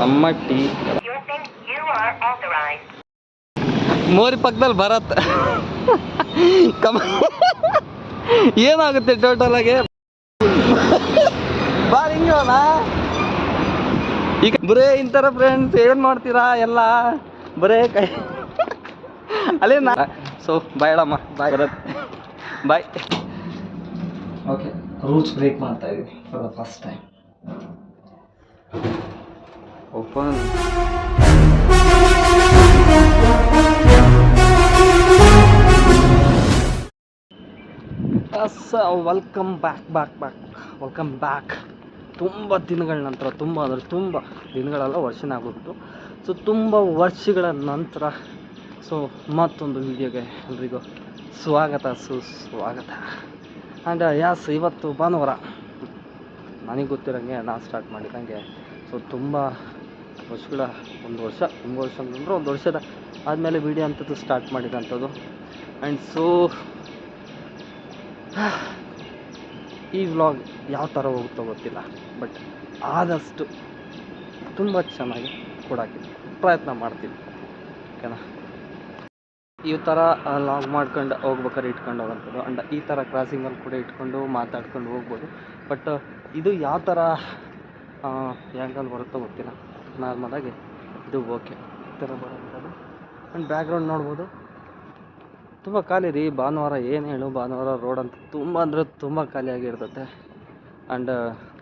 ನಮ್ಮ ಟೀ ಮೋರಿ ಪಕ್ಕದಲ್ಲಿ ಭರತ್ ಏನಾಗುತ್ತೆ ಟೋಟಲ್ ಆಗಿ ಬಾ ಹಿಂಗೋಣ ಈಗ ಬರೇ ಇಂಥರ ಫ್ರೆಂಡ್ಸ್ ಏನು ಮಾಡ್ತೀರಾ ಎಲ್ಲ ಬರೇ ಕೈ ಅಲ್ಲೇ ಸೊ ಬಾಯ್ ಹೇಳಮ್ಮ ಬಾಯ್ ಭರತ್ ಬಾಯ್. ಓಕೆ ರೂಲ್ಸ್ ಬ್ರೇಕ್ ಮಾಡ್ತಾ ಇದ್ದೀನಿ for the first time. Open welcome welcome back. ತುಂಬ ದಿನಗಳ ನಂತರ ತುಂಬ ದಿನಗಳೆಲ್ಲ ವರ್ಷನೇ ಆಗ್ಬಿಟ್ಟು ಸೊ ತುಂಬ ವರ್ಷಗಳ ನಂತರ ಸೊ ಮತ್ತೊಂದು ವಿಡಿಯೋಗೆ ಎಲ್ರಿಗೂ ಸುಸ್ವಾಗತ. ಆ್ಯಂಡ್ ಯಾಸ್ ಇವತ್ತು ಭಾನುವಾರ ನನಗೆ ಗೊತ್ತಿರೋಂಗೆ ನಾನು ಸ್ಟಾರ್ಟ್ ಮಾಡಿದಂಗೆ ಸೊ ತುಂಬ ವರ್ಷಗಳ ಒಂದು ವರ್ಷ ಅಂತಂದ್ರೆ ಒಂದು ವರ್ಷದ ಆದಮೇಲೆ ವಿಡಿಯೋ ಅಂಥದ್ದು ಸ್ಟಾರ್ಟ್ ಮಾಡಿದಂಥದ್ದು. ಆ್ಯಂಡ್ ಸೊ ಈ ವ್ಲಾಗ್ ಯಾವ ಥರ ಹೋಗುತ್ತೋ ಗೊತ್ತಿಲ್ಲ, ಬಟ್ ಆದಷ್ಟು ತುಂಬ ಚೆನ್ನಾಗಿ ಕೊಡೋಕ್ಕೆ ಪ್ರಯತ್ನ ಮಾಡ್ತೀನಿ. ಓಕೆನಾ? ಈ ಥರ ಲಾಗ್ ಮಾಡ್ಕೊಂಡು ಹೋಗ್ಬೇಕಾದ್ರೆ ಇಟ್ಕೊಂಡು ಹೋಗೋಂಥದ್ದು. ಆ್ಯಂಡ್ ಈ ಥರ ಕ್ರಾಸಿಂಗಲ್ಲಿ ಕೂಡ ಇಟ್ಕೊಂಡು ಮಾತಾಡ್ಕೊಂಡು ಹೋಗ್ಬೋದು. ಬಟ್ ಇದು ಯಾವ ಥರ ಆ್ಯಂಗಲ್ ಬರುತ್ತೋ ಗೊತ್ತಿಲ್ಲ. ನಾರ್ಮಲಾಗಿ ಇದು ಓಕೆ ಈ ಥರ ಬರೋಂಥದ್ದು. ಆ್ಯಂಡ್ ಬ್ಯಾಕ್ಗ್ರೌಂಡ್ ನೋಡ್ಬೋದು, ತುಂಬ ಖಾಲಿ ರೀ. ಭಾನುವಾರ ಏನು ಹೇಳು, ಭಾನುವಾರ ರೋಡ್ ಅಂತ ತುಂಬ ಅಂದರೆ ತುಂಬ ಖಾಲಿಯಾಗಿರ್ತದೆ. ಆ್ಯಂಡ್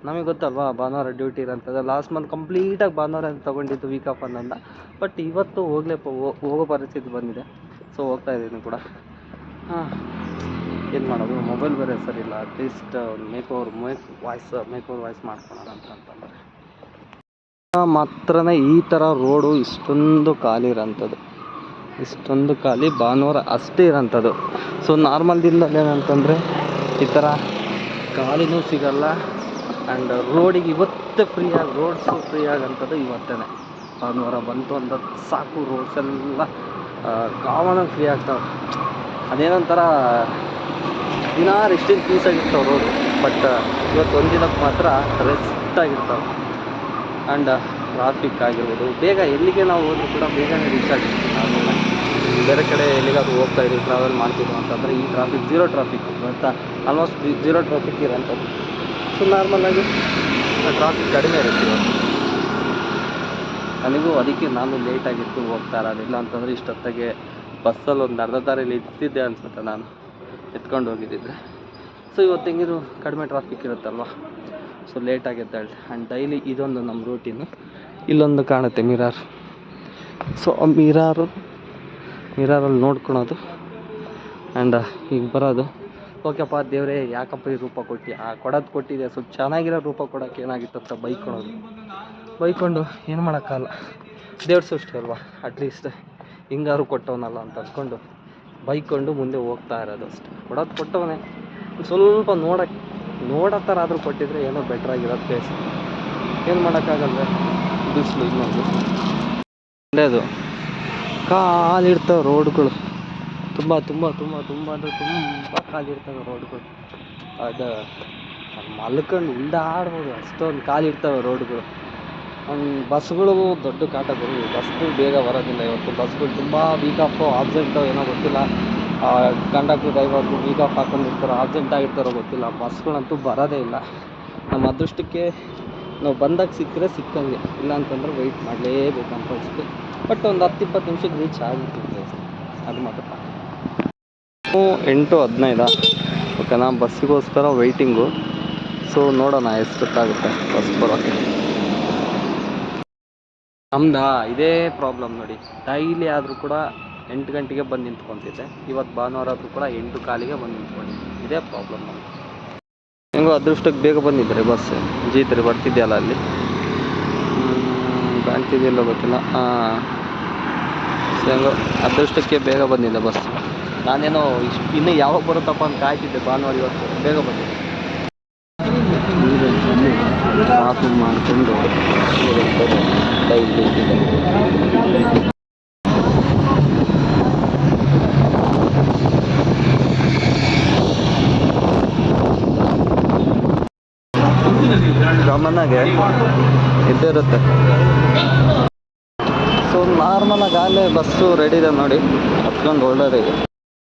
ನಮಗೆ ಗೊತ್ತಲ್ವಾ ಭಾನುವಾರ ಡ್ಯೂಟಿ ಇರೋಂಥದ್ದು. ಲಾಸ್ಟ್ ಮಂತ್ ಕಂಪ್ಲೀಟಾಗಿ ಭಾನುವಾರ ಅಂತ ತೊಗೊಂಡಿದ್ದು ವೀಕ್ ಆಫ್ ಅನ್ನೋದ. ಬಟ್ ಇವತ್ತು ಹೋಗೋ ಪರಿಸ್ಥಿತಿ ಬಂದಿದೆ. ಸೊ ಹೋಗ್ತಾ ಇದ್ದೀನಿ ಕೂಡ. ಏನು ಮಾಡೋದು, ಮೊಬೈಲ್ ಬೇರೆ ಸರಿಯಿಲ್ಲ. ಅಟ್ಲೀಸ್ಟ್ ಮೇಕ್ ಓವರ್ ವಾಯ್ಸ್ ಮಾಡ್ಕೊಳೋಣ ಅಂತಂದರೆ ಮಾತ್ರನೇ ಈ ಥರ ರೋಡು ಇಷ್ಟೊಂದು ಖಾಲಿ ಇರೋಂಥದ್ದು. ಇಷ್ಟೊಂದು ಖಾಲಿ ಭಾನುವಾರ ಅಷ್ಟೇ ಇರೋಂಥದ್ದು. ಸೊ ನಾರ್ಮಲ್ ದಿನದಲ್ಲಿ ಏನಂತಂದರೆ ಈ ಥರ ಖಾಲಿನೂ ಸಿಗಲ್ಲ. ಆ್ಯಂಡ್ ರೋಡಿಗೆ ಇವತ್ತೇ ರೋಡ್ಸು ಫ್ರೀ ಆಗೋಂಥದ್ದು ಇವತ್ತೇ. ಭಾನುವಾರ ಬಂತು ಅಂತ ಸಾಕು, ರೋಡ್ಸ್ ಎಲ್ಲ ಕಾಮನಾಗಿ ಫ್ರೀ ಆಗ್ತಾವೆ. ಅದೇನೊಂಥರ ದಿನ ರೆಸ್ಟಿಂಗ್ ಪೀಸಾಗಿರ್ತಾವೆ ರೋಡು. ಬಟ್ ಇವತ್ತು ಒಂದಿನಕ್ಕೆ ಮಾತ್ರ ರೆಸ್ಟ್ ಆಗಿರ್ತಾವೆ. ಆ್ಯಂಡ್ ಟ್ರಾಫಿಕ್ ಆಗಿರ್ಬೋದು, ಬೇಗ ಎಲ್ಲಿಗೆ ನಾವು ಹೋದರೂ ಕೂಡ ಬೇಗನೆ ರೀಚ್ ಆಗಿರ್ತೀವಿ. ನಾರ್ಮಲಾಗಿ ಬೇರೆ ಕಡೆ ಎಲ್ಲಿಗಾದ್ರೂ ಹೋಗ್ತಾ ಇದ್ದೀವಿ, ಟ್ರಾವೆಲ್ ಮಾಡ್ತೀವಿ ಅಂತಂದರೆ ಈ ಝೀರೋ ಟ್ರಾಫಿಕ್ ಅಂತ ಆಲ್ಮೋಸ್ಟ್ ಝೀರೋ ಟ್ರಾಫಿಕ್ ಇರೋಂಥದ್ದು. ಸೊ ನಾರ್ಮಲಾಗಿ ಟ್ರಾಫಿಕ್ ಕಡಿಮೆ ಇರುತ್ತೆ. ನನಗೂ ಅದಕ್ಕೆ ನಾನು ಲೇಟಾಗಿತ್ತು ಹೋಗ್ತಾ ಇರೋದು. ಇಲ್ಲ ಅಂತಂದರೆ ಇಷ್ಟೊತ್ತಿಗೆ ಬಸ್ಸಲ್ಲಿ ಒಂದು ಅರ್ಧ ದಾರಿಯಲ್ಲಿ ಇರ್ತಿದ್ದೆ ಅನಿಸುತ್ತೆ, ನಾನು ಎತ್ಕೊಂಡು ಹೋಗಿದ್ದಿದ್ರೆ. ಸೊ ಇವತ್ತು ಹೆಂಗಿದ್ರು ಕಡಿಮೆ ಟ್ರಾಫಿಕ್ ಇರುತ್ತಲ್ವ, ಸೊ ಲೇಟಾಗಿದ್ದೆ. ಆ್ಯಂಡ್ ಡೈಲಿ ಇದೊಂದು ನಮ್ಮ ರೂಟೀನು. ಇಲ್ಲೊಂದು ಕಾಣುತ್ತೆ ಮಿರಾರ್. ಸೊ ಆ ಮಿರಾರಲ್ಲಿ ನೋಡ್ಕೊಳೋದು ಆ್ಯಂಡ್ ಈಗ ಬರೋದು. ಓಕೆಪ್ಪ ದೇವರೇ ಯಾಕಪ್ಪ ಈ ರೂಪ ಕೊಟ್ಟಿದೆ, ಸ್ವಲ್ಪ ಚೆನ್ನಾಗಿರೋ ರೂಪ ಕೊಡೋಕ್ಕೆ ಏನಾಗಿತ್ತು ಅಂತ ಬೈಕೊಂಡು ಏನು ಮಾಡೋಕ್ಕಲ್ಲ. ದೇವ್ರ ಸೃಷ್ಟಿ ಅಲ್ವಾ, ಅಟ್ಲೀಸ್ಟ್ ಹಿಂಗಾರು ಕೊಟ್ಟವನಲ್ಲ ಅಂತ ಅಂದ್ಕೊಂಡು ಬೈಕೊಂಡು ಮುಂದೆ ಹೋಗ್ತಾ ಇರೋದು ಅಷ್ಟೇ. ಕೊಟ್ಟವನೇ ಸ್ವಲ್ಪ ನೋಡೋ ಥರ ಆದರೂ ಕೊಟ್ಟಿದ್ರೆ ಏನೋ ಬೆಟ್ರಾಗಿರೋದು ಪ್ಲೇಸ್. ಏನು ಮಾಡೋಕ್ಕಾಗಲ್ವೇ, ಬಿಸಿಲು ಇನ್ನೊಂದು ಒಳ್ಳೆಯದು. ಕಾಲಿಡ್ತಾವೆ ರೋಡ್ಗಳು, ತುಂಬ ಅಂದರೆ ತುಂಬ ಕಾಲಿರ್ತವೆ ರೋಡ್ಗಳು. ಅದು ಮಲ್ಕೊಂಡು ಉಂಡಾಡ್ಬೋದು, ಅಷ್ಟೊಂದು ಕಾಲಿರ್ತವೆ ರೋಡ್ಗಳು. ಬಸ್ಗಳು ದೊಡ್ಡ ಕಾಟಗಳು. ಬಸ್ಗಳು ಬೇಗ ಬರೋದಿಲ್ಲ ಇವತ್ತು. ಬಸ್ಗಳು ತುಂಬ ವೀಕ್ ಆಫು, ಆಬ್ಸೆಂಟು ಏನೋ ಗೊತ್ತಿಲ್ಲ. ಕಂಡಕ್ಟರ್ ಡ್ರೈವರ್ಗಳು ವೀಕ್ ಆಫ್ ಹಾಕೊಂಡಿರ್ತಾರೋ, ಆಬ್ಸೆಂಟ್ ಆಗಿರ್ತಾರೋ ಗೊತ್ತಿಲ್ಲ. ಬಸ್ಗಳಂತೂ ಬರೋದೇ ಇಲ್ಲ. ನಮ್ಮ ಅದೃಷ್ಟಕ್ಕೆ ನಾವು ಬಂದಾಗ ಸಿಕ್ಕಂಗೆ, ಇಲ್ಲ ಅಂತಂದ್ರೆ ವೆಯ್ಟ್ ಮಾಡಲೇಬೇಕು ಕಂಪಲ್ಸರಿ. ಬಟ್ ಒಂದು 10-20 ನಿಮಿಷಕ್ಕೆ ರೀಚ್ ಆಗಿರ್ತೀವಿ, ಅದು ಮಾತ್ರ. 8:15 ಓಕೆನಾ, ಬಸ್ಸಿಗೋಸ್ಕರ ವೆಯ್ಟಿಂಗು. ಸೊ ನೋಡೋಣ ಎಷ್ಟೊತ್ತಾಗುತ್ತೆ ಬಸ್ ಬರೋಕ್ಕೆ. ನಮ್ದು ಇದೇ ಪ್ರಾಬ್ಲಮ್ ನೋಡಿ. ಡೈಲಿ ಆದರೂ ಕೂಡ 8 ಗಂಟೆಗೆ ಬಂದು ನಿಂತ್ಕೊತಿದ್ದೆ. ಇವತ್ತು ಭಾನುವಾರ ಆದರೂ ಕೂಡ 8 ಕಾಲಿಗೆ ಬಂದು ನಿಂತ್ಕೊಂಡಿದ್ದೆ. ಇದೇ ಪ್ರಾಬ್ಲಮ್ ನಮಗೆ. ಹೆಂಗೋ ಅದೃಷ್ಟಕ್ಕೆ ಬೇಗ ಬಂದಿದ್ದಾರೆ ಬಸ್. ಜೀತ್ರಿ ಬರ್ತಿದೆಯಲ್ಲ ಅಲ್ಲಿ, ಕಾಣ್ತಿದೆಯಲ್ಲ ಗೊತ್ತಿಲ್ಲ. ಸೊ ಹೆಂಗೋ ಅದೃಷ್ಟಕ್ಕೆ ಬೇಗ ಬಂದಿದೆ ಬಸ್. ನಾನೇನೋ ಇನ್ನೂ ಯಾವಾಗ ಬರುತ್ತಪ್ಪ ಅಂತ ಕಾಯ್ತಿದ್ದೆ. ಭಾನುವಾರ ಇವತ್ತು ಬೇಗ ಬಂದಿದೆ. ಕಾಫಿ ಮಾಡಿಕೊಂಡು ಕಾಮನ್ ಆಗಿ ಇದ್ದೇ ಇರುತ್ತೆ. ಸೊ ನಾರ್ಮಲ್ ಆಗಿ ಆಗಲೇ ಬಸ್ಸು ರೆಡಿ ಇದೆ ನೋಡಿ, ಹತ್ಕೊಂಡು ಹೊರಡೋದೇ.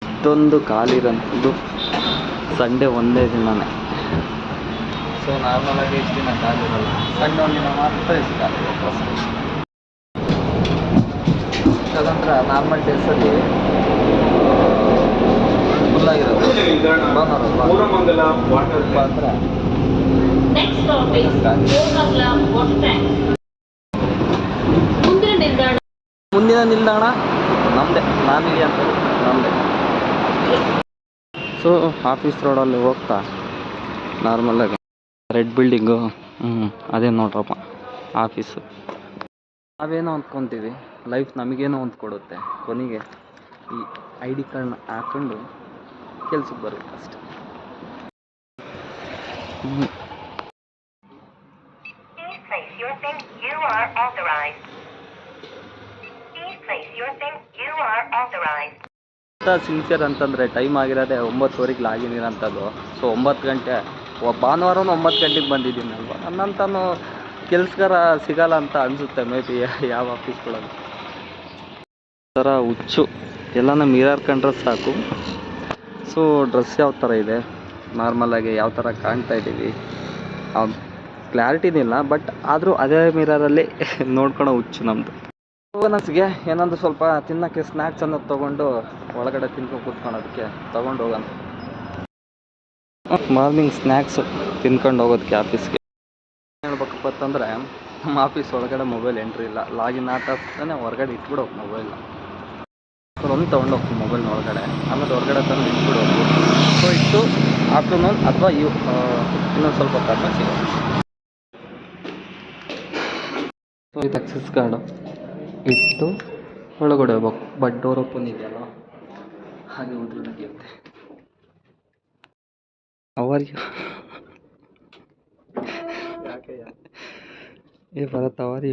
ಇಷ್ಟೊಂದು ಖಾಲಿರೋದು ಸಂಡೇ ಒಂದೇ ದಿನನೇ. ಸೊ ನಾರ್ಮಲಾಗಿ ಇಷ್ಟು ದಿನ ಖಾಲಿರಲ್ಲ, ಸಂಡೇ ಒಂದು ದಿನ ಮಾತ್ರ ಇಷ್ಟು ಖಾಲಿ ಬಸ್. ಅದಂದ್ರೆ ನಾರ್ಮಲ್ ಡೇಸಲ್ಲಿ ಫುಲ್ಲಾಗಿರೋದು. ಅಂದರೆ ಮುಂದಿನ ನಿಲ್ದಾಣ ನಮ್ಮದೇ, ನಾನಿಲ್ಲಿ ಅಂತ ನಮ್ಮದೇ. ಸೊ ಆಫೀಸ್ ರೋಡಲ್ಲಿ ಹೋಗ್ತಾ ನಾರ್ಮಲಾಗಿ ರೆಡ್ ಬಿಲ್ಡಿಂಗು, ಅದೇ ನೋಡ್ರಪ್ಪ ಆಫೀಸು. ನಾವೇನೋ ಅಂದ್ಕೊತೀವಿ, ಲೈಫ್ ನಮಗೇನೋ ಒಂದು ಕೊಡುತ್ತೆ. ಕೊನೆಗೆ ಈ ID ಕಾರ್ಡ್ನ ಹಾಕ್ಕೊಂಡು ಕೆಲ್ಸಕ್ಕೆ ಬರುತ್ತೆ ಅಷ್ಟೆ. ಸಿನ್ಸಿಯರ್ ಅಂತಂದರೆ ಟೈಮ್ ಆಗಿರೋದೆ 9:15 ಲಾಗಿನ್ ಇರೋಂಥದ್ದು. ಸೊ 9 ಗಂಟೆ, ಭಾನುವಾರನೂ 9 ಗಂಟೆಗೆ ಬಂದಿದ್ದೀನಿ ಅಲ್ವಾ, ನನ್ನಂತಾನು ಕೆಲ್ಸಗಾರ ಸಿಗಲ್ಲ ಅಂತ ಅನಿಸುತ್ತೆ ಮೇ ಬಿ ಯಾವ ಆಫೀಸ್ಗಳಲ್ಲಿ. ಥರ ಹುಚ್ಚು ಎಲ್ಲನ ಮಿರರ್ ಕಂಡ್ರೆ ಸಾಕು. ಸೊ ಡ್ರೆಸ್ ಯಾವ ಥರ ಇದೆ, ನಾರ್ಮಲಾಗಿ ಯಾವ ಥರ ಕಾಣ್ತಾ ಇದ್ದೀವಿ, ಕ್ಲಾರಿಟಿನಿಲ್ಲ, ಬಟ್ ಆದರೂ ಅದೇ ಮಿರರಲ್ಲಿ ನೋಡ್ಕೊಳೋ ಹುಚ್ಚು ನಮ್ಮದು. ನನಸಿಗೆ ಏನಂದ್ರೆ ಸ್ವಲ್ಪ ತಿನ್ನೋಕ್ಕೆ ಸ್ನ್ಯಾಕ್ಸ್ ಅನ್ನೋದು ತೊಗೊಂಡು ಒಳಗಡೆ ತಿನ್ಕೊಂಡು ಕೂತ್ಕೊಳ್ಳೋದಕ್ಕೆ ತೊಗೊಂಡು ಹೋಗೋಣ. ಮಾರ್ನಿಂಗ್ ಸ್ನ್ಯಾಕ್ಸು ತಿನ್ಕೊಂಡು ಹೋಗೋದಕ್ಕೆ ಆಫೀಸ್ಗೆ. ಹೇಳ್ಬೇಕಪ್ಪ ಅಂತಂದರೆ ನಮ್ಮ ಆಫೀಸ್ ಒಳಗಡೆ ಮೊಬೈಲ್ ಎಂಟ್ರಿ ಇಲ್ಲ. ಲಾಗಿನ್ ಆಗ್ತಾನೆ ಹೊರಗಡೆ ಇಟ್ಬಿಡೋಕೆ ಮೊಬೈಲ್ನ. ಒಂದು ತೊಗೊಂಡೋಗ್ತೀವಿ ಮೊಬೈಲ್ನ ಒಳಗಡೆ, ಆಮೇಲೆ ಹೊರಗಡೆ ತಂದು ಇಟ್ಬಿಡೋದು. ಸೊ ಇಟ್ಟು ಆಫ್ಟರ್ನೂನ್ ಅಥವಾ ಇನ್ನೊಂದು ಸ್ವಲ್ಪ ಹೊತ್ತಾದ್ಮೇಲೆ ಸಿಗೋದು. ಸೊ ಇದು ಆಕ್ಸೆಸ್ ಕಾರ್ಡು ಇಟ್ಟು ಒಳಗಡೆ ಹೋಗ್ಬೇಕು, ಬಟ್ ಡೋರ್ ಓಪನ್ ಇದೆಯಲ್ಲ ಹಾಗೆ ಹೋದ್ರೆ ನಡೆಯುತ್ತೆ. ಅವರಿಗೆ ಭರತ್ ಅವರಿ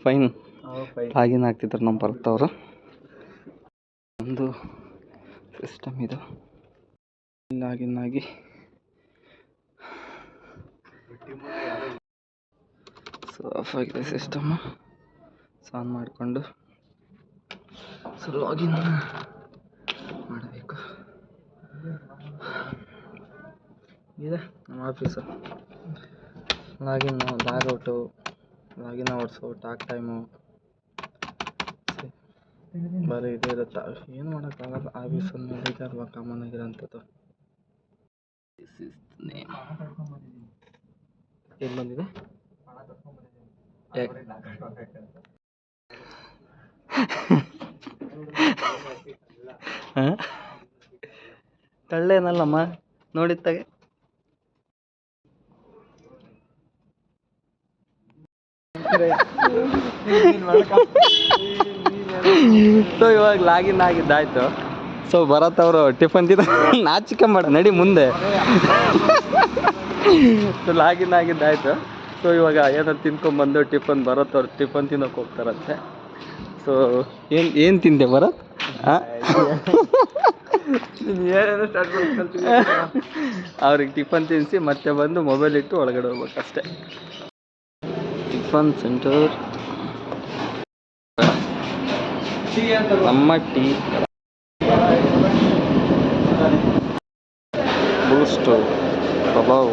ಫೈನ್ ಲಾಗಿನ್ ಆಗ್ತಿದ್ರು ನಮ್ಮ ಭರತ್ ಅವರು. ಒಂದು ಸಿಸ್ಟಮ್ ಇದು, ಲಾಗಿನ್ ಆಗಿ ಸೊ ಆಫ್ ಆಗಿದೆ ಸಿಸ್ಟಮ್. ಆನ್ ಮಾಡಿಕೊಂಡು ಸೊ ಲಾಗಿನ್ ಮಾಡಬೇಕು. ಇದೆ ನಮ್ಮ office. Login, ಲಾಗೌಟು, login hours, talk time ಬರೀ ಇದೇ ಇರುತ್ತೆ. ಏನು ಮಾಡೋಕ್ಕಾಗಲ್ಲ, ಆಫೀಸಲ್ಲಿ ನಡೀತಾರಲ್ವ ಕಾಮನ್ ಆಗಿರೋಂಥದ್ದು. ಏನು ಬಂದಿದೆ ಕಳ್ಳೇನಲ್ಲಮ್ಮ, ನೋಡಿತ್ತಾಗೆ. ಸೊ ಇವಾಗ ಲಾಗಿನ್ ಆಗಿದ್ದಾಯ್ತು. ಸೊ ಭರತ್ ಅವರು ಟಿಫನ್ ತಿಂದ ನಾಚಿಕೆ ಮಾಡ ನಡಿ ಮುಂದೆ. So login ಆಗಿದ್ದಾಯ್ತು. ಸೊ ಇವಾಗ ಏನೋ ತಿನ್ಕೊಂಬಂದು ಟಿಫನ್, ಭರತ್ ಅವ್ರು ಟಿಫನ್ ತಿನ್ನೋಕೆ ಹೋಗ್ತಾರಂತೆ. ಸೊ ಏನು ತಿಂದೆ ಭರತ್? ಅವ್ರಿಗೆ ಟಿಫನ್ ತಿನ್ನಿಸಿ ಮತ್ತೆ ಬಂದು ಮೊಬೈಲ್ ಇಟ್ಟು ಒಳಗಡೆ ಹೋಗ್ಬೇಕಷ್ಟೆ. ಟಿಫನ್ ಸೆಂಟರ್ ನಮ್ಮ ಟೀ, ಬೂಸ್ಟು, ಕಬಾಬ್,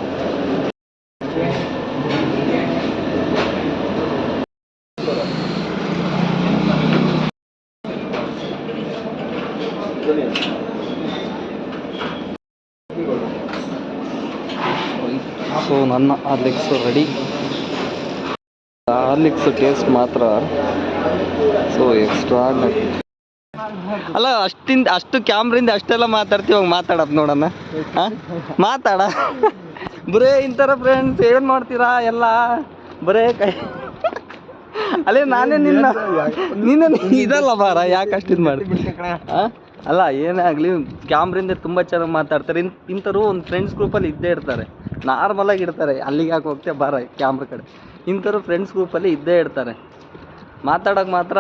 ಸೊ ನನ್ನ ಹಾರ್ಲಿಕ್ಸು ರೆಡಿ. ಹಾರ್ಲಿಕ್ಸು ಟೇಸ್ಟ್ ಮಾತ್ರ ಸೊ ಎಕ್ಸ್ಟ್ರಾ. ಅಲ್ಲ ಅಷ್ಟು ಕ್ಯಾಮ್ರಿಂದ ಅಷ್ಟೆಲ್ಲ ಮಾತಾಡ್ತೀವಿ, ಹೋಗಿ ಮಾತಾಡಪ್ಪ ನೋಡೋಣ. ಮಾತಾಡ ಬರೇ ಇಂಥರ ಫ್ರೆಂಡ್ಸ್ ಏನು ಮಾಡ್ತೀರಾ ಎಲ್ಲ ಬರೇ ಕೈ. ಅಲ್ಲೇ ನಾನೇ ನಿನ್ನ ಇದಲ್ಲ ಬಾರ, ಯಾಕೆ ಅಷ್ಟು ಇದು ಮಾಡ್ತೀನಿ. ಅಲ್ಲ ಏನೇ ಆಗಲಿ ಕ್ಯಾಮ್ರಿಂದ ತುಂಬ ಚೆನ್ನಾಗಿ ಮಾತಾಡ್ತಾರೆ. ಇಂಥವ್ರು ಒಂದು ಫ್ರೆಂಡ್ಸ್ ಗ್ರೂಪಲ್ಲಿ ಇದ್ದೇ ಇರ್ತಾರೆ, ನಾರ್ಮಲಾಗಿ ಇರ್ತಾರೆ. ಅಲ್ಲಿಗೆ ಯಾಕೆ ಹೋಗ್ತೇ ಬಾರ ಕ್ಯಾಮ್ರಾ ಕಡೆ. ಇಂಥವ್ರು ಫ್ರೆಂಡ್ಸ್ ಗ್ರೂಪಲ್ಲಿ ಇದ್ದೇ ಇರ್ತಾರೆ. ಮಾತಾಡೋಕೆ ಮಾತ್ರ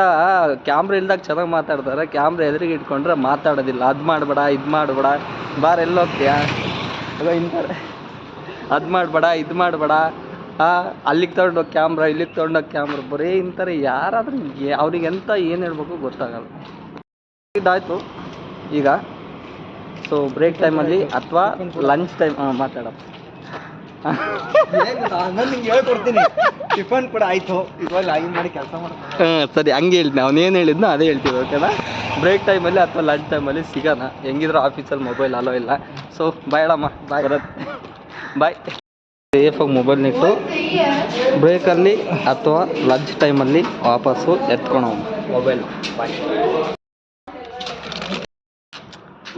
ಕ್ಯಾಮ್ರಾ ಇಲ್ದಾಗ ಚೆನ್ನಾಗಿ ಮಾತಾಡ್ತಾರೆ, ಕ್ಯಾಮ್ರಾ ಎದುರಿಗೆ ಇಟ್ಕೊಂಡ್ರೆ ಮಾತಾಡೋದಿಲ್ಲ. ಅದು ಮಾಡಬೇಡ, ಇದು ಮಾಡಬೇಡ, ಬಾರ ಎಲ್ಲ ಹೋಗ್ತೀಯಾ ಅಲ್ಲ ಇಂತಾರೆ. ಅದು ಮಾಡಬೇಡ, ಇದು ಮಾಡಬೇಡ, ಅಲ್ಲಿಗೆ ತಗೊಂಡೋಗಿ ಕ್ಯಾಮ್ರಾ, ಇಲ್ಲಿಗೆ ತಗೊಂಡೋಗಿ ಕ್ಯಾಮ್ರಾ, ಬರೀ ಇಂತಾರೆ. ಯಾರಾದ್ರೂ ಅವ್ರಿಗೆ ಎಂತ ಏನು ಹೇಳ್ಬೇಕು ಗೊತ್ತಾಗಲ್ಲ. ಇದಾಯ್ತು ಈಗ. ಸೊ ಬ್ರೇಕ್ ಟೈಮಲ್ಲಿ ಅಥವಾ ಲಂಚ್ ಟೈಮ್ ಮಾತಾಡೋದು. ನಿಂಗೆ ಹೇಳ್ಕೊಡ್ತೀನಿ. ಟಿಫನ್ ಕೂಡ ಆಯ್ತು, ಇವಾಗ ಲಾಗಿನ್ ಮಾಡಿ ಕೆಲಸ ಮಾಡ್ತೀನಿ. ಸರಿ, ಹಂಗೆ ಹೇಳ್ತೀನಿ. ಅವನೇನು ಹೇಳಿದ್ನೋ ಅದೇ ಹೇಳ್ತೀವಿ, ಓಕೆನಾ? ಬ್ರೇಕ್ ಟೈಮಲ್ಲಿ ಅಥವಾ ಲಂಚ್ ಟೈಮಲ್ಲಿ ಸಿಗೋಣ. ಹೆಂಗಿದ್ರು ಆಫೀಸಲ್ಲಿ ಮೊಬೈಲ್ ಅಲೋ ಇಲ್ಲ. ಸೊ ಬಾಯ್ ಅಮ್ಮ, ಬಾಯ್ ಬರುತ್ತೆ, ಬಾಯ್. ಸೇಫಾಗಿ ಮೊಬೈಲ್ನಿಟ್ಟು ಬ್ರೇಕಲ್ಲಿ ಅಥವಾ ಲಂಚ್ ಟೈಮಲ್ಲಿ ವಾಪಸ್ಸು ಎತ್ಕೊಳೋ ಮೊಬೈಲ್. ಬಾಯ್.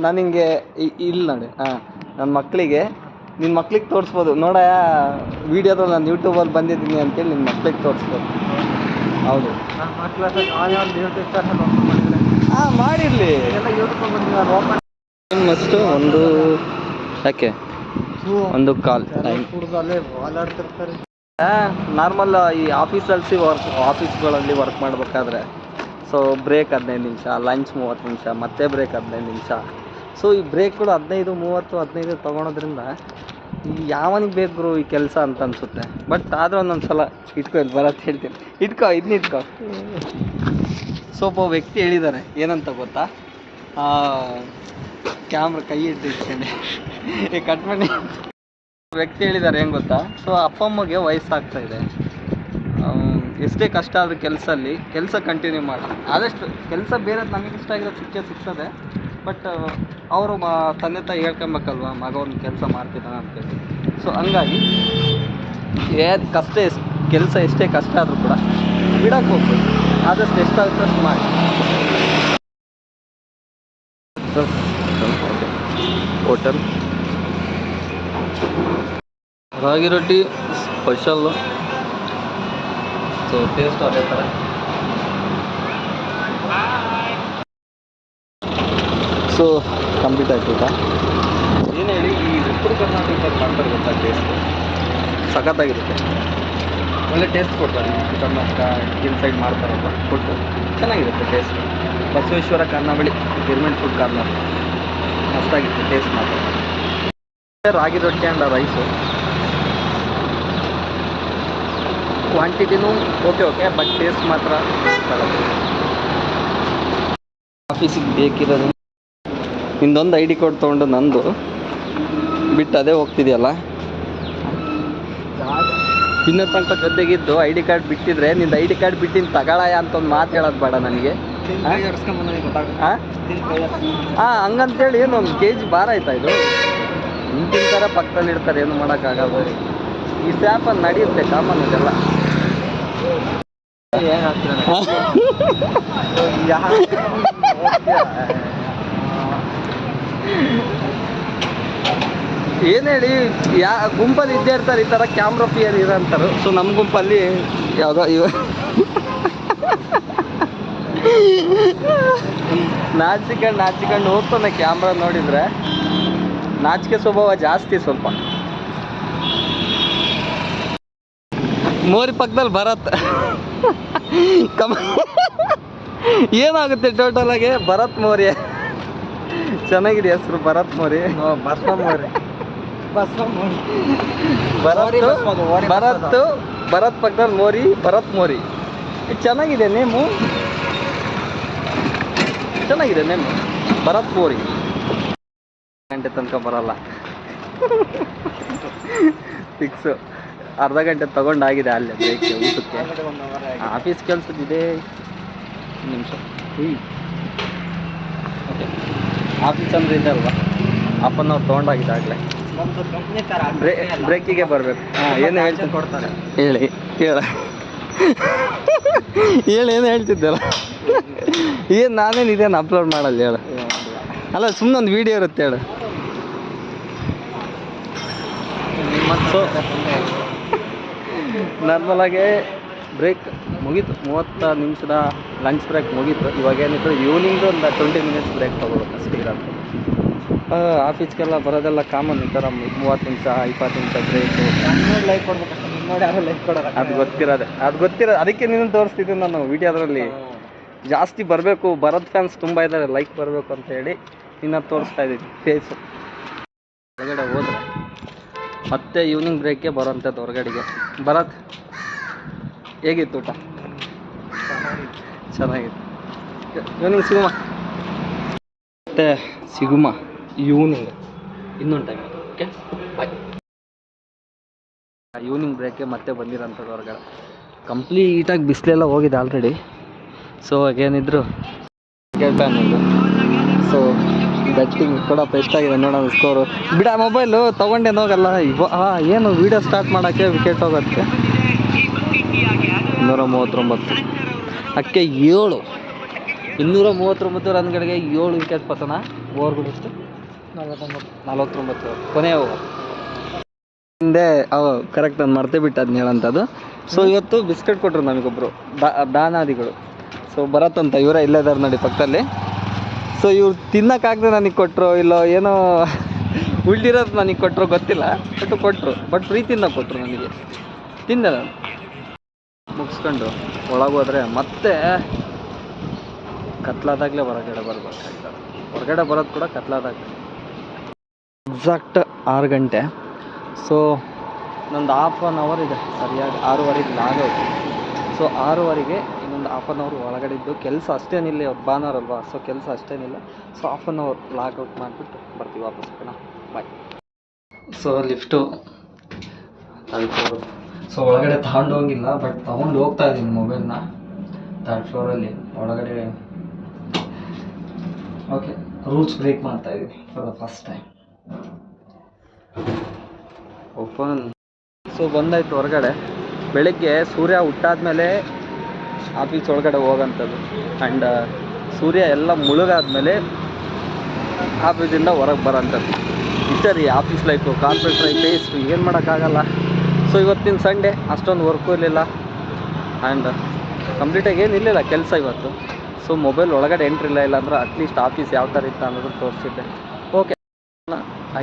ನಾನು ಹಿಂಗೆ ಇಲ್ಲ ನೋಡಿ. ನನ್ನ ಮಕ್ಕಳಿಗೆ, ನಿನ್ನ ಮಕ್ಳಿಗೆ ತೋರಿಸ್ಬೋದು ನೋಡ, ವೀಡಿಯೋದಲ್ಲಿ ನಾನು ಯೂಟ್ಯೂಬಲ್ಲಿ ಬಂದಿದ್ದೀನಿ ಅಂತೇಳಿ ನಿನ್ನ ಮಕ್ಳಿಗೆ ತೋರಿಸ್ಬೋದು. ಹೌದು, ಮಾಡಿರಲಿ. ಮಸ್ಟು ಒಂದು ಯಾಕೆ ಒಂದು ಕಾಲ್ ಟೈಮ್ ನಾರ್ಮಲ್ ಈ ಆಫೀಸ್ಗಳಲ್ಲಿ ವರ್ಕ್ ಮಾಡಬೇಕಾದ್ರೆ ಸೊ ಬ್ರೇಕ್ 15 ನಿಮಿಷ, ಲಂಚ್ 30 ನಿಮಿಷ, ಮತ್ತೆ ಬ್ರೇಕ್ 15 ನಿಮಿಷ. ಸೊ ಈ ಬ್ರೇಕ್ಗಳು 15, 30, 15 ತೊಗೊಳೋದ್ರಿಂದ ಯಾವನಿಗೆ ಬೇಕು ಗುರು ಈ ಕೆಲಸ ಅಂತ ಅನಿಸುತ್ತೆ. ಬಟ್ ಆದರೂ ಒಂದೊಂದು ಸಲ ಇಟ್ಕೊ, ಇಲ್ಲಿ ಬರತ್ತೆ ಹೇಳ್ತೀನಿ, ಇದನ್ನ ಇಟ್ಕೊ. ಸೊ ಒಬ್ಬ ವ್ಯಕ್ತಿ ಹೇಳಿದ್ದಾರೆ, ಏನಂತ ಗೊತ್ತಾ? ಕ್ಯಾಮ್ರಾ ಕೈ ಇಟ್ಟಿರ್ತೀನಿ ಕಟ್ ಮಾಡಿ. ವ್ಯಕ್ತಿ ಹೇಳಿದ್ದಾರೆ ಏನು ಗೊತ್ತಾ? ಸೊ ಅಪ್ಪ ಅಮ್ಮಗೆ ವಯಸ್ಸಾಗ್ತಾ ಇದೆ, ಎಷ್ಟೇ ಕಷ್ಟ ಆದರೂ ಕೆಲಸ ಕಂಟಿನ್ಯೂ ಮಾಡಿ. ಆದಷ್ಟು ಕೆಲಸ ಬೇರೆ ನಮಗೆ ಇಷ್ಟ ಆಗಿರೋದು ಸಿಗ್ತದೆ. ಬಟ್ ಅವರು ತಂದೆ ತಾಯಿ ಹೇಳ್ಕೊಬೇಕಲ್ವ, ಮಗ ಒಂದು ಕೆಲಸ ಮಾಡ್ತಿದ್ದಾನೆ ಅಂತೇಳಿ. ಸೊ ಹಂಗಾಗಿ ಕೆಲಸ ಎಷ್ಟೇ ಕಷ್ಟ ಆದರೂ ಕೂಡ ಬಿಡಕ್ಕೆ ಹೋಗ್ಬೋದು. ಆದಷ್ಟು ಎಷ್ಟಾಗುತ್ತೆ ಅಷ್ಟು ಮಾಡಿ. ಹೋಟೆಲ್ ರಾಗಿ ರೊಟ್ಟಿ ಸ್ಪೆಷಲ್ಲು. ಸೊ ಟೇಸ್ಟ್ ಅದೇ ಥರ. ಸೊ ಕಂಪ್ಲೀಟ್ ಆಯ್ತು ಊಟ. ಏನು ಹೇಳಿ, ಈ ಉತ್ತರ ಕರ್ನಾಟಕದಲ್ಲಿ ಮಾಡ್ತಾರೆ ಗೊತ್ತಾ, ಟೇಸ್ಟ್ ಸಖತ್ತಾಗಿರುತ್ತೆ. ಒಳ್ಳೆ ಟೇಸ್ಟ್ ಕೊಡ್ತಾರೆ. ಉತ್ತರ ಕರ್ನಾಟಕ ಇನ್ಸೈಡ್ ಮಾಡ್ತಾರಲ್ಲ, ಫುಡ್ಡು ಚೆನ್ನಾಗಿರುತ್ತೆ ಟೇಸ್ಟ್. ಬಸವೇಶ್ವರ ಕಾರ್ನಾವಳಿ ಗಿರ್ಮೆಂಟ್ ಫುಡ್ ಕಾರ್ನರ್ ಮಸ್ತಾಗಿರುತ್ತೆ ಟೇಸ್ಟ್ ಮಾತ್ರ. ರಾಗಿ ರೊಟ್ಟಿ ಆ್ಯಂಡ್ ರೈಸು ಕ್ವಾಂಟಿಟಿನೂ ಓಕೆ, ಬಟ್ ಟೇಸ್ಟ್ ಮಾತ್ರ ಆಫೀಸಿಗೆ ಬೇಕಿರೋದು. ನಿಂದೊಂದು ID ಕಾರ್ಡ್ ತೊಗೊಂಡು ನಂದು ಬಿಟ್ಟು ಅದೇ ಹೋಗ್ತಿದೆಯಲ್ಲ. ಇನ್ನೂ ತನಕ ಜೊತೆಗಿದ್ದು ID ಕಾರ್ಡ್ ಬಿಟ್ಟಿದ್ರೆ ನಿಂದು ID ಕಾರ್ಡ್ ಬಿಟ್ಟಿನ ತಗೊಳಯ ಅಂತ ಒಂದು ಮಾತು ಹೇಳೋದು ಬೇಡ ನನಗೆ. ಹಂಗಂತೇಳಿ ಏನು 1 kg ಭಾರ ಆಯ್ತಾ ಇದು? ತಿಂತಾರೆ, ಪಕ್ಕದಲ್ಲಿ ಇಡ್ತಾರೆ, ಏನು ಮಾಡೋಕ್ಕಾಗಲ್ಲ. ಈ ಸ್ಯಾಪಲ್ಲಿ ನಡೆಯುತ್ತೆ ಕಾಮನ್ ಅದೆಲ್ಲ. ಏನು ಹೇಳಿ, ಗುಂಪಲ್ಲಿ ಇದ್ದೇ ಇರ್ತಾರೆ ಈ ಥರ ಕ್ಯಾಮ್ರಾ ಫಿಯರ್ ಇರೋಂಥರು. ಸೊ ನಮ್ಮ ಗುಂಪಲ್ಲಿ ಯಾವುದೋ ನಾಚಿಕೊಂಡು ಹೋಗ್ತಾನೆ ಕ್ಯಾಮ್ರಾ ನೋಡಿದರೆ. ನಾಚಿಕೆ ಸ್ವಭಾವ ಜಾಸ್ತಿ ಸ್ವಲ್ಪ. ಮೋರಿ ಪಕ್ಕದಲ್ಲಿ ಭರತ್ ಏನಾಗುತ್ತೆ ಟೋಟಲ್ ಆಗಿ? ಭರತ್ ಮೋರಿ ಚೆನ್ನಾಗಿದೆ ಹೆಸರು, ಭರತ್ ಮೋರಿ. ಭರತ್ ಪಕ್ಕದಲ್ಲಿ ಮೋರಿ, ಭರತ್ ಮೋರಿ. ಚೆನ್ನಾಗಿದೆ ನೇಮು, ಭರತ್ ಮೋರಿ. ಗಂಟೆ ತನಕ ಬರಲ್ಲ ಫಿಕ್ಸು. ಅರ್ಧ ಗಂಟೆ ತಗೊಂಡಾಗಿದೆ ಅಲ್ಲೇ ಬ್ರೇಕ್ ಊಟಕ್ಕೆ. ಆಫೀಸ್ ಕೆಲಸದಿದೆ. ನಿಮಿಷ ಓಕೆ, ಆಫೀಸ್ ಅಂದರೆ ಇದೆ ಅಲ್ವಾ, ಹಾಫ್ ಅನ್ ಅವರ್ ತೊಗೊಂಡಾಗಿದೆ ಆಗಲೇ. ಬ್ರೇಕಿಗೆ ಬರಬೇಕು. ಏನು ಹೇಳ್ತೀನಿ ಕೊಡ್ತಾರೆ ಹೇಳಿ ಏನು ಹೇಳ್ತಿದ್ದಲ್ಲ. ಏನು ನಾನೇನು ಇದೇನು ಅಪ್ಲೋಡ್ ಮಾಡಲ್ಲ ಹೇಳು. ಅಲ್ಲ, ಸುಮ್ಮನೆ ಒಂದು ವೀಡಿಯೋ ಇರುತ್ತೆ ಹೇಳು. ಮತ್ತು ನಾರ್ಮಲಾಗೆ ಬ್ರೇಕ್ ಮುಗೀತು, 30 ನಿಮಿಷದ ಲಂಚ್ ಬ್ರೇಕ್ ಮುಗೀತು. ಇವಾಗ ಏನಿತ್ತು, ಈವ್ನಿಂಗ್ ಒಂದು 20 ಮಿನಿಟ್ಸ್ ಬ್ರೇಕ್ ತೊಗೊಳ್ಬೇಕು ಅಷ್ಟೇ ಇರೋದು. ಆಫೀಸ್ಗೆಲ್ಲ ಬರೋದೆಲ್ಲ ಕಾಮನ್ ಈ ಥರ 30 ನಿಮಿಷ 20 ನಿಮಿಷ ಬ್ರೇಕು. ಲೈಕ್ ಕೊಡ್ಬೇಕಷ್ಟೇ, ನೋಡಿ ಯಾರು ಲೈಕ್ ಕೊಡೋದು. ಅದು ಗೊತ್ತಿರೋದು ಅದಕ್ಕೆ ನೀನು ತೋರಿಸ್ತಿದ್ದೀನಿ ನಾನು ವೀಡಿಯೋದ್ರಲ್ಲಿ. ಜಾಸ್ತಿ ಬರಬೇಕು, ಭರತ್ ಫ್ಯಾನ್ಸ್ ತುಂಬ ಇದ್ದಾರೆ, ಲೈಕ್ ಬರಬೇಕು ಅಂತ ಹೇಳಿ ನಿನ್ನ ತೋರಿಸ್ತಾ ಇದ್ದೀನಿ ಫೇಸು. ಹೊರಗಡೆ ಹೋದರೆ ಮತ್ತೆ ಈವ್ನಿಂಗ್ ಬ್ರೇಕ್ಗೆ ಬರೋಂಥದ್ದು ಹೊರಗಡೆಗೆ. ಭರತ್, ಹೇಗಿತ್ತು ಊಟ? ಚೆನ್ನಾಗಿತ್ತು. ಈವ್ನಿಂಗ್ ಸಿಗುಮ, ಮತ್ತೆ ಸಿಗುಮ ಈವ್ನಿಂಗ್ ಇನ್ನೊಂದು ಟೈಮ್. ಓಕೆ, ಬಾಯ್. ಈವ್ನಿಂಗ್ ಬ್ರೇಕ್ಗೆ ಮತ್ತೆ ಬಂದಿರೋಂಥದ್ದು ಹೊರಗಡೆ. ಕಂಪ್ಲೀಟಾಗಿ ಬಿಸಿಲೆಲ್ಲ ಹೋಗಿದೆ ಆಲ್ರೆಡಿ. ಸೊ ಏನಿದ್ರು ಪ್ಲಾನ್ ಇದು. ಸೊ ಬೆಟ್ಟಿಂಗ್ ಕೂಡ ಎಷ್ಟಾಗಿದೆ ನೋಡೋಣ ಸ್ಕೋರು. ಬಿಡ ಮೊಬೈಲು ತೊಗೊಂಡೇನು ಹೋಗಲ್ಲ. ಏನು ವೀಡಿಯೋ ಸ್ಟಾರ್ಟ್ ಮಾಡೋಕ್ಕೆ ವಿಕೆಟ್ ಹೋಗೋದಕ್ಕೆ 239 ಅಕ್ಕೆ 7 239 ರನ್ಗಳಿಗೆ 7 ವಿಕೆಟ್ ಪತನ. ಓವರ್ಗಳು ಎಷ್ಟು? 49 ಕೊನೆಯ ಓವರ್. ಹಿಂದೆ ಕರೆಕ್ಟ್ ನಾನು ಮರ್ತೇ ಬಿಟ್ಟು ಅದನ್ನ ಹೇಳೋಂಥದ್ದು. ಸೊ ಇವತ್ತು ಬಿಸ್ಕೆಟ್ ಕೊಟ್ಟರು ನಮಗೊಬ್ಬರು ದಾನಾದಿಗಳು. ಸೊ ಭರತ್ ಅಂತ ಇವರೇ ಇಲ್ಲೇ ಇದ್ದಾರೆ ನೋಡಿ ಪಕ್ಕದಲ್ಲಿ. ಸೊ ಇವ್ರು ತಿನ್ನೋಕ್ಕಾಗದೆ ನನಗೆ ಕೊಟ್ಟರು ಇಲ್ಲೋ ಏನೋ ಉಳ್ದಿರೋದು ನನಗೆ ಕೊಟ್ಟರು ಗೊತ್ತಿಲ್ಲ, ಕೊಟ್ಟರು. ಬಟ್ ಪ್ರೀತಿಯಿಂದ ಕೊಟ್ಟರು ನನಗೆ. ತಿಂದೆ ನಾನು. ಮುಗಿಸ್ಕೊಂಡು ಒಳಗೆ ಹೋದರೆ ಮತ್ತೆ ಕತ್ಲಾದಾಗಲೇ ಹೊರಗಡೆ ಬರ್ಬೇಕಾಗ್ತದೆ. ಹೊರಗಡೆ ಬರೋದು ಕೂಡ ಕತ್ಲಾದಾಗಲೇ. ಎಕ್ಸಾಕ್ಟ್ 6 ಗಂಟೆ. ಸೊ ಇನ್ನೊಂದು ಹಾಫ್ ಆನ್ ಅವರ್ ಇದೆ, ಸರಿಯಾಗಿ 6:30 ಲಾಗೌಟ್. ಸೊ 6:30ಗೆ ಇನ್ನೊಂದು ಹಾಫ್ ಆನ್ ಅವರ್ ಒಳಗಡೆ ಇದ್ದು ಕೆಲಸ ಅಷ್ಟೇನಿಲ್ಲ. ಅವ್ರು ಭಾನುವಾರ ಅಲ್ವಾ, ಸೊ ಕೆಲಸ ಅಷ್ಟೇನಿಲ್ಲ. So half an hour logout ಮಾಡಿಬಿಟ್ಟು ಬರ್ತೀವಿ ವಾಪಸ್. ಓಕೆನಾ, ಬಾಯ್. ಸೊ ಲಿಫ್ಟು ಸೊ ಒಳಗಡೆ ತಗೊಂಡೋಗಿಲ್ಲ, ಬಟ್ ತೊಗೊಂಡು ಹೋಗ್ತಾ ಇದ್ದೀನಿ ಮೊಬೈಲ್ನ 3rd ಫ್ಲೋರಲ್ಲಿ ಒಳಗಡೆ. ಓಕೆ, ರೂಲ್ಸ್ ಬ್ರೇಕ್ ಮಾಡ್ತಾ ಇದ್ದೀನಿ for the first time. Open. So ಬಂದಾಯ್ತು ಹೊರಗಡೆ. ಬೆಳಗ್ಗೆ ಸೂರ್ಯ ಹುಟ್ಟಾದ್ಮೇಲೆ ಆಫೀಸ್ ಒಳಗಡೆ ಹೋಗೋಂಥದ್ದು. ಆ್ಯಂಡ್ ಸೂರ್ಯ ಎಲ್ಲ ಮುಳುಗಾದ್ಮೇಲೆ ಆಫೀಸಿಂದ ಹೊರಗೆ ಬರೋಂಥದ್ದು. ಇಷ್ಟೇ ರೀ ಆಫೀಸ್ ಲೈಫು. ಕಾರ್ಪೊರೇಟ್ ಲೈಫ್ ಇಷ್ಟು, ಏನು ಮಾಡೋಕ್ಕಾಗಲ್ಲ. ಸೊ ಇವತ್ತಿನ ಸಂಡೇ ಅಷ್ಟೊಂದು ವರ್ಕು ಇರಲಿಲ್ಲ. ಆ್ಯಂಡ್ ಕಂಪ್ಲೀಟಾಗಿ ಏನಿರಲಿಲ್ಲ ಕೆಲಸ ಇವತ್ತು. ಸೊ ಮೊಬೈಲ್ ಒಳಗಡೆ ಎಂಟ್ರಿಲ್ಲ, ಇಲ್ಲಾಂದ್ರೆ ಅಟ್ಲೀಸ್ಟ್ ಆಫೀಸ್ ಯಾವ ಥರ ಇತ್ತು ಅನ್ನೋದು ತೋರಿಸಿದ್ದೆ. ಓಕೆ,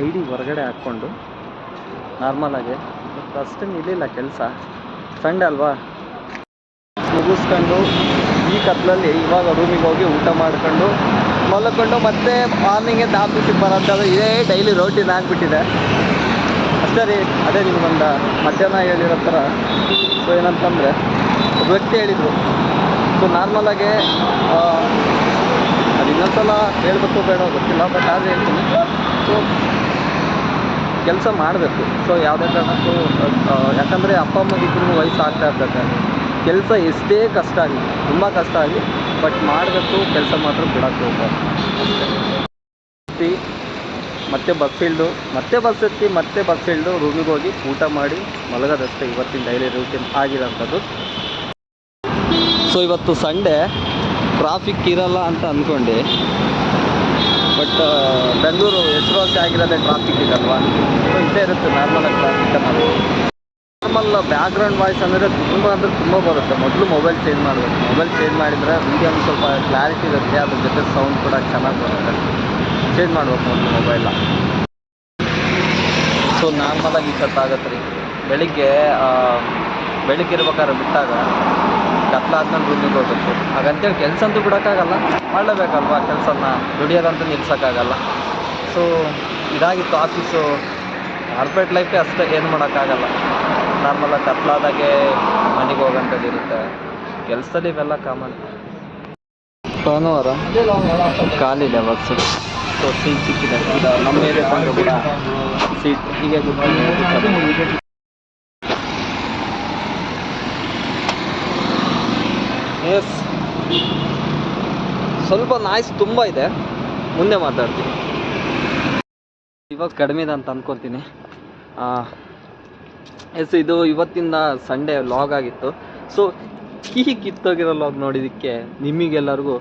ID ಹೊರಗಡೆ ಹಾಕ್ಕೊಂಡು ನಾರ್ಮಲಾಗಿ ಅಷ್ಟೇನು ಇರಲಿಲ್ಲ ಕೆಲಸ. ಸಂಡೇ ಅಲ್ವಾ, ಮುಗಿಸ್ಕೊಂಡು ಈ ಕತ್ಲಲ್ಲಿ ಇವಾಗ ರೂಮಿಗೆ ಹೋಗಿ ಊಟ ಮಾಡ್ಕೊಂಡು ಮಲ್ಕೊಂಡು ಮತ್ತೆ ಮಾರ್ನಿಂಗ್ ಆಫೀಸಿಗೆ ಬರೋಂಥದ್ದು ಇದೇ ಡೈಲಿ ರೋಟೀನ್ ಆಗಿಬಿಟ್ಟಿದೆ ಅಷ್ಟೇ ರೀ. ಅದೇ ನಿಮ್ಗೊಂದು ಮಧ್ಯಾಹ್ನ ಹೇಳಿರೋ ಥರ. ಸೊ ಏನಂತಂದರೆ ಒಬ್ಬ ವ್ಯಕ್ತಿ ಹೇಳಿದರು. ಸೊ ನಾರ್ಮಲಾಗೆ ಅದು ಇನ್ನೊಂದ್ಸಲ ಹೇಳ್ಬೇಕು ಬೇಡ ಗೊತ್ತಿಲ್ಲ, ಬಟ್ ಆದರೆ ಹೇಳ್ತೀನಿ. ಸೊ ಕೆಲಸ ಮಾಡಬೇಕು. ಸೊ ಯಾವುದೇ ಕಾರಣಕ್ಕೂ ಯಾಕಂದರೆ ಅಪ್ಪ ಅಮ್ಮಗಿದ್ರೂ ವಯಸ್ಸು ಆಗ್ತಾ ಇರ್ತದೆ. ಕೆಲಸ ಎಷ್ಟೇ ಕಷ್ಟ ಆಗಲಿ, ತುಂಬ ಕಷ್ಟ ಆಗಲಿ, ಬಟ್ ಮಾಡಬೇಕು. ಕೆಲಸ ಮಾತ್ರ ಬಿಡೋಕ್ಕೆ ಹೋಗ್ಬಾರ್ದು ಅಷ್ಟೇ. ಮತ್ತೆ ಬಸ್ ಫೀಲ್ಡು, ಮತ್ತೆ ಬಸ್ ಎತ್ತಿ, ಮತ್ತೆ ಬಸ್ ಫೀಲ್ಡು, ರೂಮಿಗೆ ಹೋಗಿ ಊಟ ಮಾಡಿ ಮಲಗೋದಷ್ಟೇ ಇವತ್ತಿನ ಡೈಲಿ ರೂಟೀನ್ ಆಗಿರೋಂಥದ್ದು. ಸೊ ಇವತ್ತು ಸಂಡೇ ಟ್ರಾಫಿಕ್ ಇರಲ್ಲ ಅಂತ ಅಂದ್ಕೊಂಡು, ಬಟ್ ಬೆಂಗಳೂರು ಹೆಸರುವಾಸಿ ಆಗಿರೋದೇ ಟ್ರಾಫಿಕ್ ಇದಲ್ವಾ. ಸೊ ಇದ್ದೇ ಇರುತ್ತೆ ನಾರ್ಮಲಾಗಿ ಟ್ರಾಫಿಕ್ ಅನ್ನೋದು. ನಾರ್ಮಲ್ ಬ್ಯಾಕ್ಗ್ರೌಂಡ್ ವಾಯ್ಸ್ ಅಂದರೆ ತುಂಬ ಬರುತ್ತೆ. ಮೊದಲು ಮೊಬೈಲ್ ಚೇಂಜ್ ಮಾಡಬೇಕು. ಮೊಬೈಲ್ ಚೇಂಜ್ ಮಾಡಿದರೆ ವೀಡಿಯೋನು ಸ್ವಲ್ಪ ಕ್ಲಾರಿಟಿ ಇರುತ್ತೆ, ಅದ್ರ ಜೊತೆ ಸೌಂಡ್ ಕೂಡ ಚೆನ್ನಾಗಿ ಬರುತ್ತೆ. ಚೇಂಜ್ ಮಾಡ್ಬೇಕು ಮೊದಲು ಮೊಬೈಲ್ನ. ಸೊ ನಾರ್ಮಲಾಗಿ ಇಷ್ಟೊತ್ತಾಗತ್ತೆ ರೀ. ಬೆಳಿಗ್ಗೆ ಇರ್ಬೇಕಾದ್ರೆ ಬಿಟ್ಟಾಗ ಕತ್ಲಾದ್ಮೇಲೆ ರೂಮಿಗೆ ಹೋಗ್ಬೇಕು. ಹಾಗಂತೇಳಿ ಕೆಲಸ ಅಂತೂ ಬಿಡೋಕ್ಕಾಗಲ್ಲ, ಮಾಡಲೇಬೇಕಲ್ವ ಕೆಲಸನ. ದುಡಿಯೋದಂತೂ ನಿಲ್ಸೋಕ್ಕಾಗಲ್ಲ. ಸೊ ಇದಾಗಿತ್ತು ಆಫೀಸು. ಕಾರ್ಪೊರೇಟ್ ಲೈಫೇ ಅಷ್ಟೇ, ಏನು ಮಾಡೋಕ್ಕಾಗಲ್ಲ. ನಾರ್ಮಲಾಗಿ ಕತ್ಲಾದಾಗೆ ಮನೆಗೆ ಹೋಗೋಂಥದ್ದು ಇರುತ್ತೆ. ಕೆಲಸದಲ್ಲಿ ಇವೆಲ್ಲ ಕಾಮನ್. ಭಾನುವಾರ ಕಾಲಿದೆ ಬಸ್ಸು. ಸೊ ಸೀಟ್ ಸಿಕ್ಕಿದೆ. ನಮ್ಮ ಏರಿಯಾ ಬಂದರೂ ಕೂಡ ಸೀಟ್ ಹೀಗೆ ಗೊತ್ತಿದೆ. ಎಸ್, ಸ್ವಲ್ಪ ನಾಯ್ಸ್ ತುಂಬ ಇದೆ, ಮುಂದೆ ಮಾತಾಡ್ತೀನಿ. ಇವಾಗ ಕಡಿಮೆ ಇದೆ ಅಂತ ಅಂದ್ಕೊತೀನಿ. ಎಸ್, ಇದು ಇವತ್ತಿಂದ ಸಂಡೇ ವ್ಲಾಗ್ ಆಗಿತ್ತು. ಸೊ ಈ ಕಿತ್ತೋಗಿರೋ ವ್ಲಾಗ್ ನೋಡಿದ್ದಕ್ಕೆ ನಿಮಗೆಲ್ಲರಿಗೂ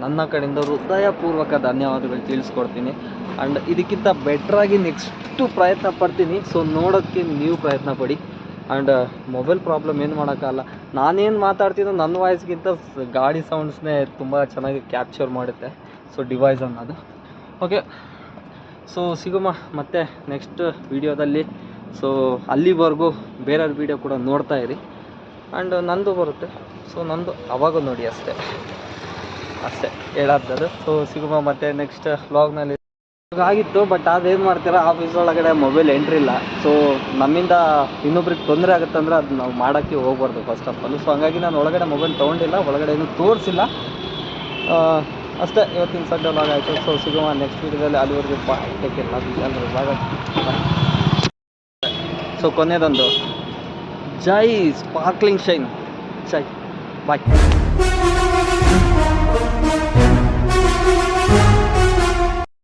ನನ್ನ ಕಡೆಯಿಂದ ಹೃದಯಪೂರ್ವಕ ಧನ್ಯವಾದಗಳು ತಿಳಿಸ್ಕೊಡ್ತೀನಿ. ಆ್ಯಂಡ್ ಇದಕ್ಕಿಂತ ಬೆಟ್ರಾಗಿ ನೆಕ್ಸ್ಟು ಪ್ರಯತ್ನ ಪಡ್ತೀನಿ. ಸೊ ನೋಡೋಕ್ಕೆ ನೀವು ಪ್ರಯತ್ನ ಪಡಿ. ಆ್ಯಂಡ್ ಮೊಬೈಲ್ ಪ್ರಾಬ್ಲಮ್ ಏನು ಮಾಡೋಕ್ಕಾಗಲ್ಲ. ನಾನೇನು ಮಾತಾಡ್ತೀನೋ ನನ್ನ ವಾಯ್ಸ್ಗಿಂತ ಗಾಡಿ ಸೌಂಡ್ಸ್ನೇ ತುಂಬ ಚೆನ್ನಾಗಿ ಕ್ಯಾಪ್ಚರ್ ಮಾಡುತ್ತೆ. ಸೊ ಡಿವೈಸ್ ಅನ್ನೋದು. ಓಕೆ, ಸೊ ಸಿಗುಮ ಮತ್ತೆ ನೆಕ್ಸ್ಟ್ ವೀಡಿಯೋದಲ್ಲಿ. ಸೊ ಅಲ್ಲಿವರೆಗೂ ಬೇರೆಯವ್ರ ವೀಡಿಯೋ ಕೂಡ ನೋಡ್ತಾ ಇರಿ. ಆ್ಯಂಡ್ ನಂದು ಬರುತ್ತೆ. ಸೊ ನಂದು ಅವಾಗ ನೋಡಿ ಅಷ್ಟೇ ಹೇಳಾದ್ದದು. ಸೊ ಸಿಗುಮ ಮತ್ತೆ ನೆಕ್ಸ್ಟ್ ವ್ಲಾಗ್ನಲ್ಲಿ. ಆಗಿತ್ತು, ಬಟ್ ಅದೇನು ಮಾಡ್ತೀರಾ, ಆಫೀಸ್ ಒಳಗಡೆ ಮೊಬೈಲ್ ಎಂಟ್ರಿ ಇಲ್ಲ. ಸೊ ನಮ್ಮಿಂದ ಇನ್ನೊಬ್ರಿಗೆ ತೊಂದರೆ ಆಗುತ್ತಂದ್ರೆ ಅದು ನಾವು ಮಾಡೋಕ್ಕೆ ಹೋಗ್ಬಾರ್ದು ಫಸ್ಟ್ ಆಫ್ ಆಲ್. ಸೊ ಹಂಗಾಗಿ ನಾನು ಒಳಗಡೆ ಮೊಬೈಲ್ ತೊಗೊಂಡಿಲ್ಲ, ಒಳಗಡೆ ಏನೂ ತೋರಿಸಿಲ್ಲ. ಅಷ್ಟೇ ಇವತ್ತಿನ ಸಡ್ಡೆ ವ್ಲಾಗ್ ಆಯಿತು. ಸೊ ಸಿಗುವ ನೆಕ್ಸ್ಟ್ ವೀಡಿಯೋದಲ್ಲಿ. ಅಲ್ಲಿವರೆಗೂ ಬಾಯ್, ಟೇಕ್ ಕೇರ್, ಲವ್ ಯು ಎಲ್ಲರೂ. ಬಾಯ್. ಸೊ ಕೊನೆಯದೊಂದು ಜೈ ಸ್ಪಾರ್ಕ್ಲಿಂಗ್ ಶೈನ್, ಜೈ ಬಾಯ್.